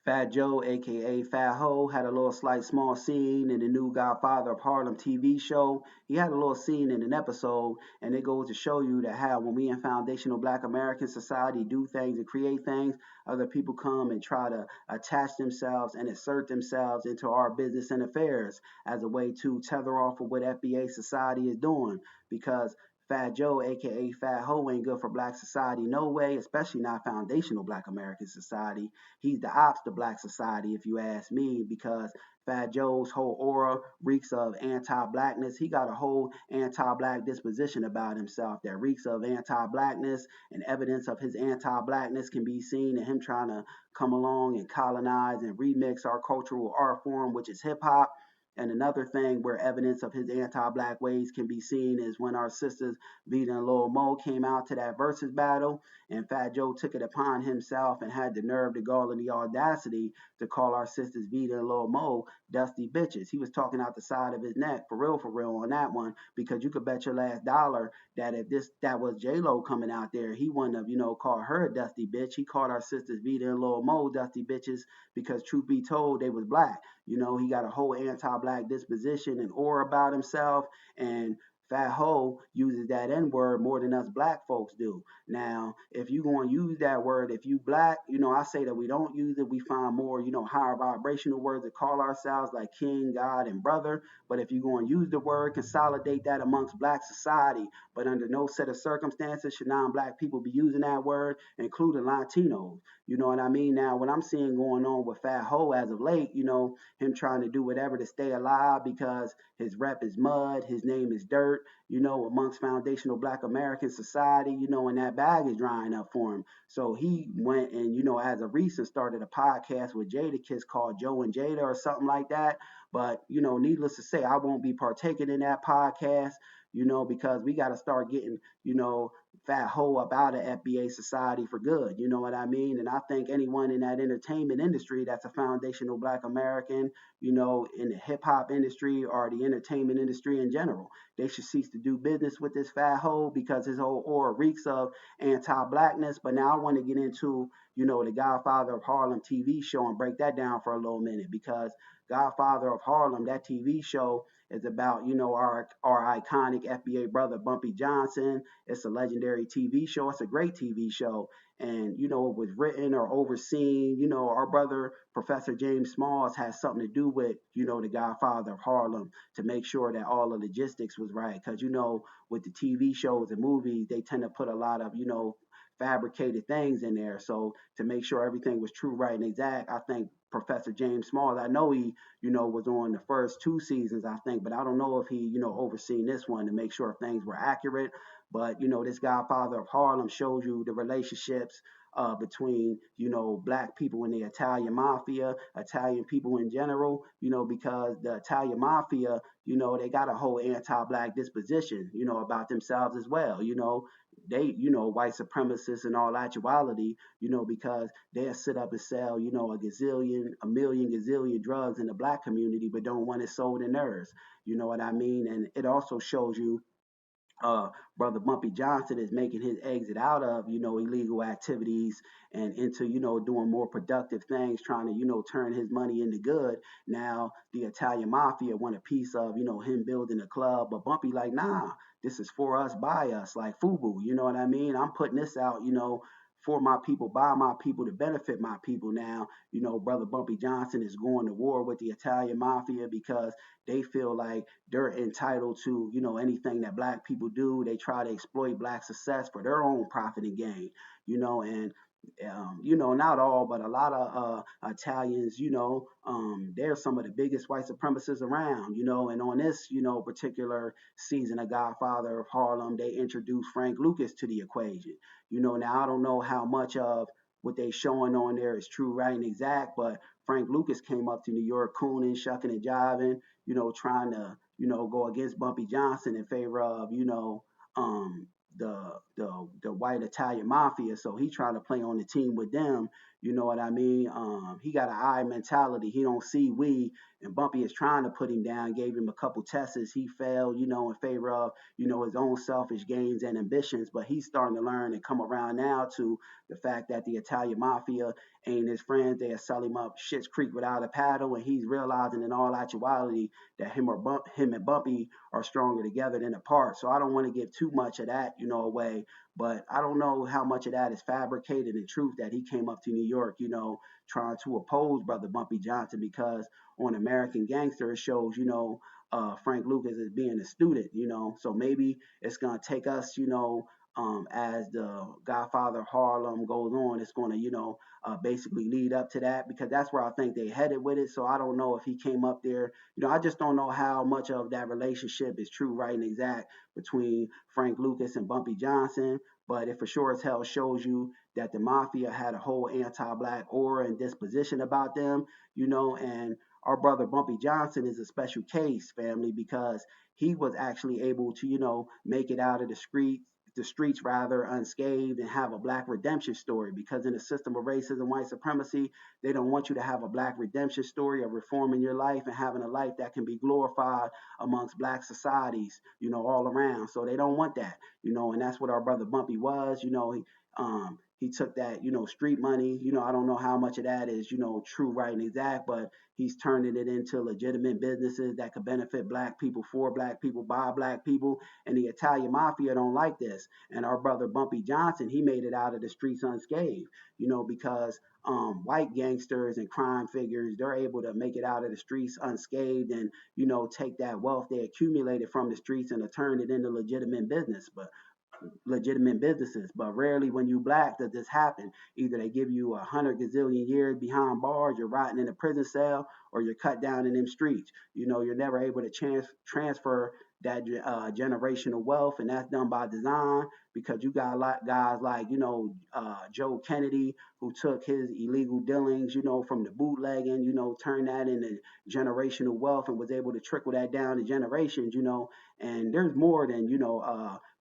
Fat Joe, aka Fat Ho, had a little slight small scene in the new Godfather of Harlem TV show. He had a little scene in an episode, and it goes to show you that how when we in foundational Black American society do things and create things, other people come and try to attach themselves and assert themselves into our business and affairs as a way to tether off of what FBA society is doing. Because Fat Joe, aka Fat Ho, ain't good for Black society no way, especially not foundational Black American society. He's the ops to Black society, if you ask me, because Fat Joe's whole aura reeks of anti-blackness. He got a whole anti-black disposition about himself that reeks of anti-blackness, and evidence of his anti-blackness can be seen in him trying to come along and colonize and remix our cultural art form, which is hip hop. And another thing where evidence of his anti-black ways can be seen is when our sisters Vita and Lil Mo came out to that versus battle, and Fat Joe took it upon himself and had the nerve, the gall, and the audacity to call our sisters Vita and Lil Mo dusty bitches. He was talking out the side of his neck, for real on that one, because you could bet your last dollar that if that was J Lo coming out there, he wouldn't have, called her a dusty bitch. He called our sisters Vita and Lil Mo dusty bitches because truth be told, they was black. He got a whole anti-black disposition and aura about himself, and Fat Ho uses that N word more than us black folks do. Now, if you going to use that word, if you black, I say that we don't use it. We find more, higher vibrational words to call ourselves like king, God, and brother. But if you're going to use the word, consolidate that amongst black society. But under no set of circumstances should non-black people be using that word, including Latinos. You know what I mean? Now, what I'm seeing going on with Fat Ho as of late, him trying to do whatever to stay alive because his rep is mud, his name is dirt, amongst foundational Black American society, and that bag is drying up for him. So he went and, as a recent started a podcast with Jadakiss called Joe and Jada or something like that. But, needless to say, I won't be partaking in that podcast, because we got to start getting, Fat Ho up out of FBA society for good. You know what I mean? And I think anyone in that entertainment industry that's a foundational Black American, in the hip hop industry or the entertainment industry in general, they should cease to do business with this Fat Ho because his whole aura reeks of anti-blackness. But now I want to get into, the Godfather of Harlem TV show and break that down for a little minute, because Godfather of Harlem, that TV show, is about, our iconic FBA brother Bumpy Johnson. It's a legendary TV show. It's a great TV show. And, it was written or overseen, our brother Professor James Smalls has something to do with, the Godfather of Harlem to make sure that all the logistics was right. Because, with the TV shows and movies, they tend to put a lot of, fabricated things in there. So to make sure everything was true, right, and exact, I think Professor James Smalls, I know he, was on the first two seasons, I think, but I don't know if he, overseen this one to make sure things were accurate. But, this Godfather of Harlem shows you the relationships between, black people and the Italian mafia, Italian people in general, because the Italian mafia, they got a whole anti-black disposition, about themselves as well. They, white supremacists in all actuality, because they'll sit up and sell, a million gazillion drugs in the black community, but don't want it sold in theirs. You know what I mean? And it also shows you brother Bumpy Johnson is making his exit out of, illegal activities and into, doing more productive things, trying to, turn his money into good. Now the Italian mafia want a piece of, him building a club, but Bumpy like, nah, this is for us, by us, like FUBU, you know what I mean? I'm putting this out, for my people, by my people, to benefit my people. Now, brother Bumpy Johnson is going to war with the Italian mafia because they feel like they're entitled to, anything that black people do. They try to exploit black success for their own profit and gain, and not all, but a lot of Italians, they're some of the biggest white supremacists around, and on this, particular season of Godfather of Harlem, they introduced Frank Lucas to the equation. Now I don't know how much of what they showing on there is true, right, and exact, but Frank Lucas came up to New York cooning, shucking and jiving, trying to, go against Bumpy Johnson in favor of, um, the white Italian mafia. So he trying to play on the team with them, You know what I mean? He got an I mentality. He don't see we, and Bumpy is trying to put him down. Gave him a couple tests. He failed, in favor of his own selfish gains and ambitions. But he's starting to learn and come around now to the fact that the Italian mafia ain't his friends. They'll sell him up Shit's Creek without a paddle, and he's realizing in all actuality that him and Bumpy are stronger together than apart. So I don't want to give too much of that, away. But I don't know how much of that is fabricated in truth that he came up to New York, trying to oppose Brother Bumpy Johnson because on American Gangster it shows, Frank Lucas as being a student, So maybe it's gonna take us, as the Godfather of Harlem goes on, it's gonna, basically lead up to that because that's where I think they headed with it. So I don't know if he came up there. I just don't know how much of that relationship is true, right, and exact between Frank Lucas and Bumpy Johnson. But it for sure as hell shows you that the mafia had a whole anti-black aura and disposition about them, and our brother Bumpy Johnson is a special case, family, because he was actually able to, make it out of the streets rather unscathed and have a black redemption story because in a system of racism, white supremacy, they don't want you to have a black redemption story of reforming your life and having a life that can be glorified amongst black societies, all around. So they don't want that, and that's what our brother Bumpy was. He took that, street money. I don't know how much of that is, true, right, and exact, but he's turning it into legitimate businesses that could benefit black people, for black people, by black people. And the Italian mafia don't like this. And our brother Bumpy Johnson, he made it out of the streets unscathed, because white gangsters and crime figures, they're able to make it out of the streets unscathed and, take that wealth they accumulated from the streets and to turn it into legitimate businesses. But rarely when you black does this happen. Either they give you 100 gazillion years behind bars, you're rotting in a prison cell, or you're cut down in them streets. You're never able to transfer that generational wealth, and that's done by design because you got a lot guys like Joe Kennedy who took his illegal dealings, from the bootlegging, turned that into generational wealth and was able to trickle that down to generations, and there's more than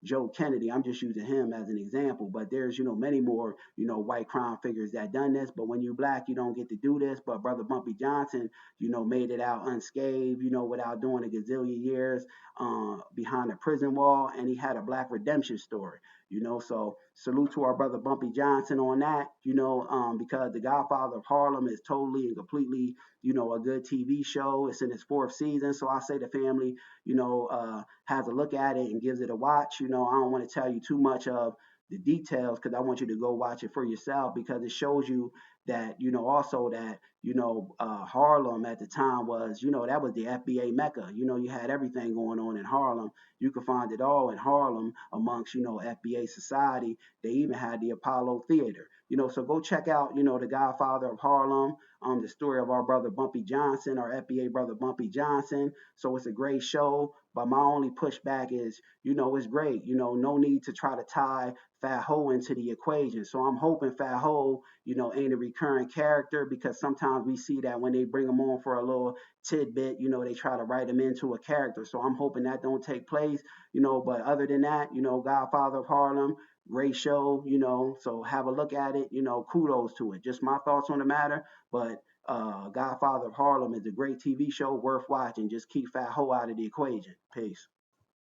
Joe Kennedy. I'm just using him as an example, but there's many more white crime figures that done this. But when you black, you don't get to do this. But brother Bumpy Johnson, made it out unscathed, without doing a gazillion years behind a prison wall, and he had a black redemption story. So salute to our brother Bumpy Johnson on that. Because the Godfather of Harlem is totally and completely a good TV show. It's in its fourth season, so I say the family has a look at it and gives it a watch. I don't want to tell you too much of the details because I want you to go watch it for yourself because it shows you that, also that, Harlem at the time was, that was the FBA Mecca. You had everything going on in Harlem. You could find it all in Harlem amongst, FBA society. They even had the Apollo Theater. So go check out, the Godfather of Harlem, the story of our brother Bumpy Johnson, our FBA brother Bumpy Johnson. So it's a great show. But my only pushback is, it's great. No need to try to tie Fat Ho into the equation. So I'm hoping Fat Ho, ain't a recurring character because sometimes we see that when they bring him on for a little tidbit, they try to write him into a character. So I'm hoping that don't take place, but other than that, Godfather of Harlem, great show, so have a look at it, kudos to it. Just my thoughts on the matter, but Godfather of Harlem is a great TV show worth watching. Just keep Fat Ho out of the equation. Peace.